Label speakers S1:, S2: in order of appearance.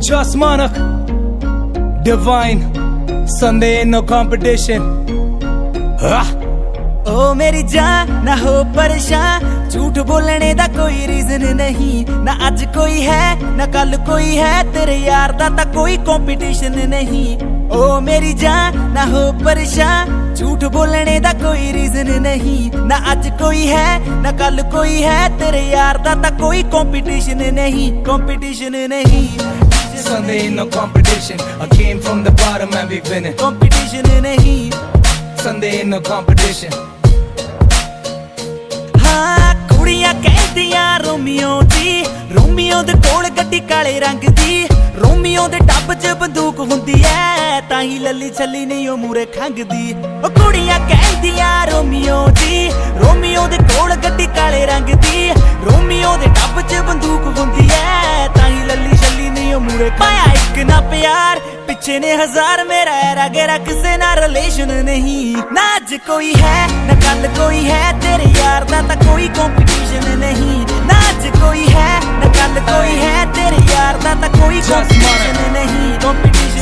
S1: Just Manak, Divine, Sunday ain't no competition.
S2: ओ मेरी जान ना हो परेशान, झूठ बोलने दा कोई रीजन नहीं। ना आज कोई है ना कल कोई है, तेरे यार दा ता कोई कंपटीशन नहीं। ओ मेरी जान ना हो परेशान, झूठ बोलने दा कोई रीजन नहीं। ना आज कोई है ना कल कोई है, तेरे यार दा ता कोई कंपटीशन नहीं, कंपटीशन नहीं।
S1: Sunday ain't no competition. I came from the bottom and we winning.
S2: Competition नहीं।
S1: Sunday ain't no competition.
S2: हाँ कुड़ियां कहदियां रोमियो दी, रोमियो दे कोल गड्डी काले रंग दी। रोमियो दे टब च बंदूक हुंदी ऐ, ताही लली छली नहीं ओ मूरे खंगदी। ओ कुड़ियां कहदियां रोमियो दी, रोमियो दे कोल गड्डी काले रंग दी। रोमियो दे टब च बंदूक हुंदी ऐ, ताही लली छली नहीं ओ मूरे पाया एक ना प्यार पिछे ने हजार, मेरा एरा गेरा किसे ना रिलेशन नहीं। ना आज कोई है ना कल कोई है, तेरे यार दा ता कोई कंपटीशन नहीं। ना आज